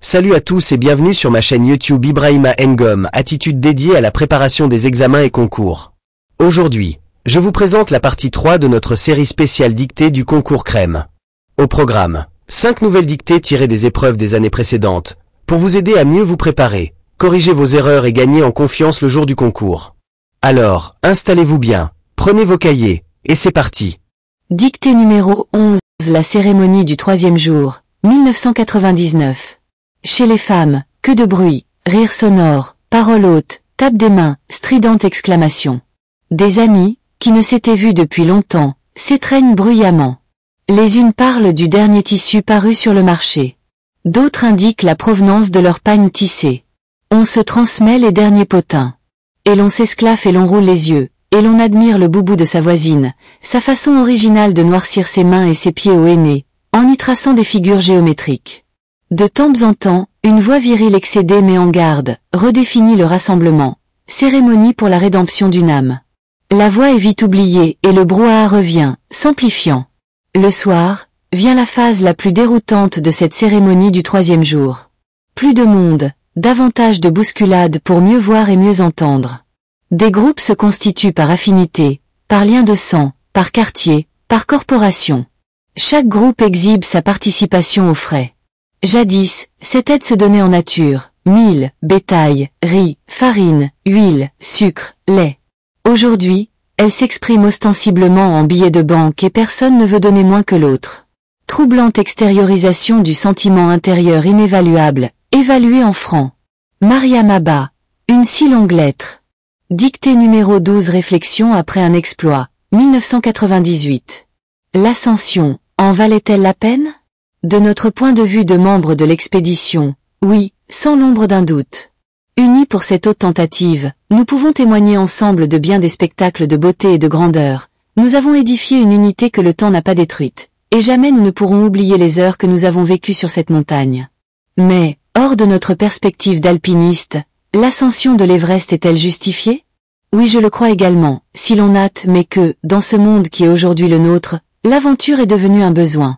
Salut à tous et bienvenue sur ma chaîne YouTube Ibrahima Ngom, attitude dédiée à la préparation des examens et concours. Aujourd'hui, je vous présente la partie 3 de notre série spéciale dictée du concours Crème. Au programme, 5 nouvelles dictées tirées des épreuves des années précédentes, pour vous aider à mieux vous préparer, corriger vos erreurs et gagner en confiance le jour du concours. Alors, installez-vous bien, prenez vos cahiers, et c'est parti. Dictée numéro 11, la cérémonie du troisième jour, 1999. Chez les femmes, que de bruit, rire sonore, paroles hautes, tape des mains, stridente exclamation. Des amis, qui ne s'étaient vus depuis longtemps, s'étreignent bruyamment. Les unes parlent du dernier tissu paru sur le marché. D'autres indiquent la provenance de leur pagne tissée. On se transmet les derniers potins. Et l'on s'esclaffe et l'on roule les yeux, et l'on admire le boubou de sa voisine, sa façon originale de noircir ses mains et ses pieds au henné, en y traçant des figures géométriques. De temps en temps, une voix virile excédée met en garde, redéfinit le rassemblement, cérémonie pour la rédemption d'une âme. La voix est vite oubliée et le brouhaha revient, s'amplifiant. Le soir, vient la phase la plus déroutante de cette cérémonie du troisième jour. Plus de monde, davantage de bousculades pour mieux voir et mieux entendre. Des groupes se constituent par affinité, par lien de sang, par quartier, par corporation. Chaque groupe exhibe sa participation aux frais. Jadis, cette aide se donnait en nature, mil, bétail, riz, farine, huile, sucre, lait. Aujourd'hui, elle s'exprime ostensiblement en billets de banque et personne ne veut donner moins que l'autre. Troublante extériorisation du sentiment intérieur inévaluable, évalué en francs. Mariam Abba, une si longue lettre. Dictée numéro 12, réflexion après un exploit, 1998. L'ascension, en valait-elle la peine ? De notre point de vue de membres de l'expédition, oui, sans l'ombre d'un doute. Unis pour cette haute tentative, nous pouvons témoigner ensemble de bien des spectacles de beauté et de grandeur. Nous avons édifié une unité que le temps n'a pas détruite, et jamais nous ne pourrons oublier les heures que nous avons vécues sur cette montagne. Mais, hors de notre perspective d'alpiniste, l'ascension de l'Everest est-elle justifiée ? Oui, je le crois également, si l'on hâte, mais que, dans ce monde qui est aujourd'hui le nôtre, l'aventure est devenue un besoin.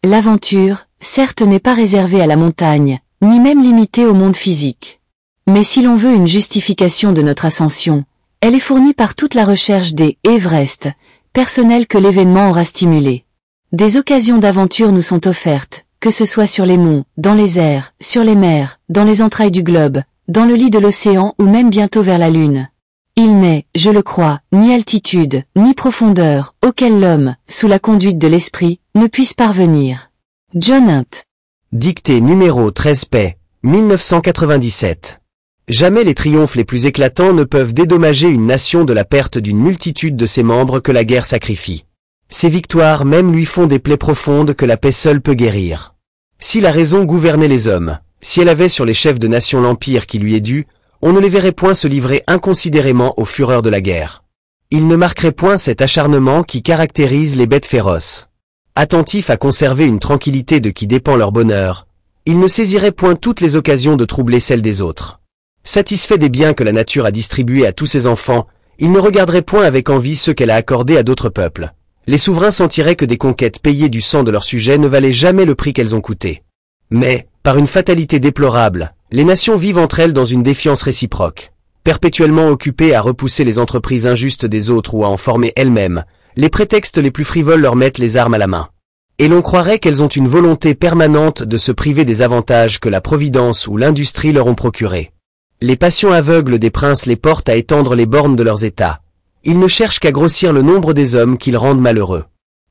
L'aventure, certes, n'est pas réservée à la montagne, ni même limitée au monde physique. Mais si l'on veut une justification de notre ascension, elle est fournie par toute la recherche des Everest, personnels que l'événement aura stimulés. Des occasions d'aventure nous sont offertes, que ce soit sur les monts, dans les airs, sur les mers, dans les entrailles du globe, dans le lit de l'océan ou même bientôt vers la Lune. Il n'est, je le crois, ni altitude, ni profondeur, auquel l'homme, sous la conduite de l'esprit, ne puisse parvenir. John Hunt. Dictée numéro 13 paix, 1997. Jamais les triomphes les plus éclatants ne peuvent dédommager une nation de la perte d'une multitude de ses membres que la guerre sacrifie. Ces victoires même lui font des plaies profondes que la paix seule peut guérir. Si la raison gouvernait les hommes, si elle avait sur les chefs de nation l'empire qui lui est dû, on ne les verrait point se livrer inconsidérément aux fureurs de la guerre. Ils ne marqueraient point cet acharnement qui caractérise les bêtes féroces. Attentifs à conserver une tranquillité de qui dépend leur bonheur, ils ne saisiraient point toutes les occasions de troubler celles des autres. Satisfaits des biens que la nature a distribués à tous ses enfants, ils ne regarderaient point avec envie ceux qu'elle a accordés à d'autres peuples. Les souverains sentiraient que des conquêtes payées du sang de leurs sujets ne valaient jamais le prix qu'elles ont coûté. Mais, par une fatalité déplorable, les nations vivent entre elles dans une défiance réciproque, perpétuellement occupées à repousser les entreprises injustes des autres ou à en former elles-mêmes. Les prétextes les plus frivoles leur mettent les armes à la main. Et l'on croirait qu'elles ont une volonté permanente de se priver des avantages que la providence ou l'industrie leur ont procurés. Les passions aveugles des princes les portent à étendre les bornes de leurs États. Ils ne cherchent qu'à grossir le nombre des hommes qu'ils rendent malheureux.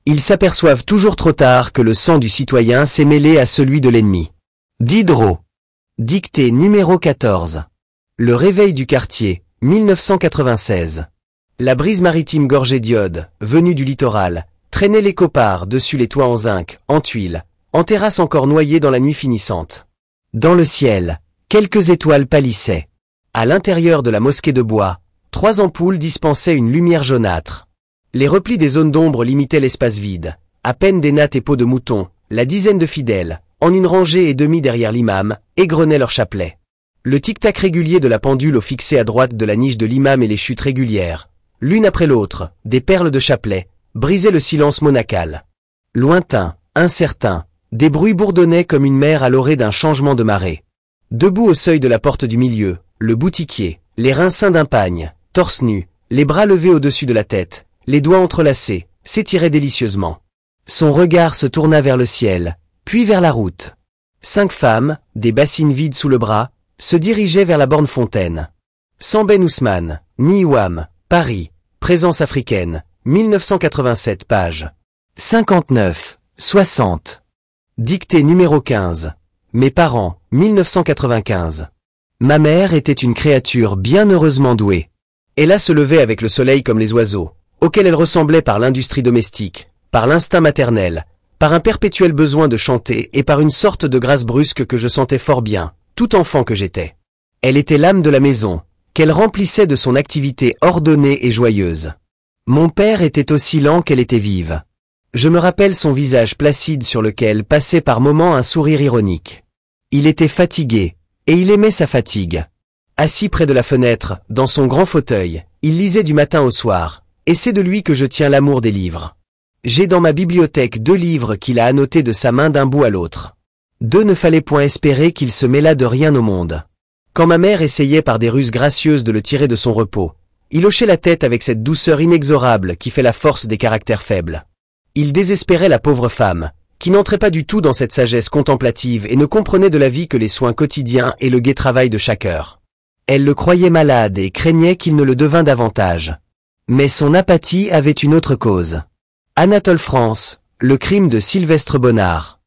Ils s'aperçoivent toujours trop tard que le sang du citoyen s'est mêlé à celui de l'ennemi. Diderot. Dictée numéro 14. Le réveil du quartier, 1996. La brise maritime gorgée d'iode, venue du littoral, traînait les copards dessus les toits en zinc, en tuiles, en terrasses encore noyées dans la nuit finissante. Dans le ciel, quelques étoiles pâlissaient. À l'intérieur de la mosquée de bois, 3 ampoules dispensaient une lumière jaunâtre. Les replis des zones d'ombre limitaient l'espace vide. À peine des nattes et peaux de mouton, la dizaine de fidèles, en une rangée et demie derrière l'imam, égrenaient leur chapelet. Le tic-tac régulier de la pendule au fixé à droite de la niche de l'imam et les chutes régulières, l'une après l'autre, des perles de chapelet, brisaient le silence monacal. Lointain, incertain, Des bruits bourdonnaient comme une mer à l'orée d'un changement de marée. Debout au seuil de la porte du milieu, le boutiquier, les reins ceints d'un pagne, torse nu, les bras levés au-dessus de la tête, les doigts entrelacés, s'étirait délicieusement. Son regard se tourna vers le ciel, puis vers la route. 5 femmes, des bassines vides sous le bras, se dirigeaient vers la borne fontaine. Samben Ousmane, Niiwam, Paris, Présence africaine, 1987 page. 59, 60. Dictée numéro 15. Mes parents, 1995. Ma mère était une créature bien heureusement douée. Ella se levait avec le soleil comme les oiseaux, auxquels elle ressemblait par l'industrie domestique, par l'instinct maternel, par un perpétuel besoin de chanter et par une sorte de grâce brusque que je sentais fort bien, tout enfant que j'étais. Elle était l'âme de la maison, qu'elle remplissait de son activité ordonnée et joyeuse. Mon père était aussi lent qu'elle était vive. Je me rappelle son visage placide sur lequel passait par moments un sourire ironique. Il était fatigué, et il aimait sa fatigue. Assis près de la fenêtre, dans son grand fauteuil, il lisait du matin au soir, et c'est de lui que je tiens l'amour des livres. J'ai dans ma bibliothèque 2 livres qu'il a annotés de sa main d'un bout à l'autre. 2 ne fallait point espérer qu'il se mêlât de rien au monde. Quand ma mère essayait par des ruses gracieuses de le tirer de son repos, il hochait la tête avec cette douceur inexorable qui fait la force des caractères faibles. Il désespérait la pauvre femme, qui n'entrait pas du tout dans cette sagesse contemplative et ne comprenait de la vie que les soins quotidiens et le gai travail de chaque heure. Elle le croyait malade et craignait qu'il ne le devînt davantage. Mais son apathie avait une autre cause. Anatole France, le crime de Sylvestre Bonnard.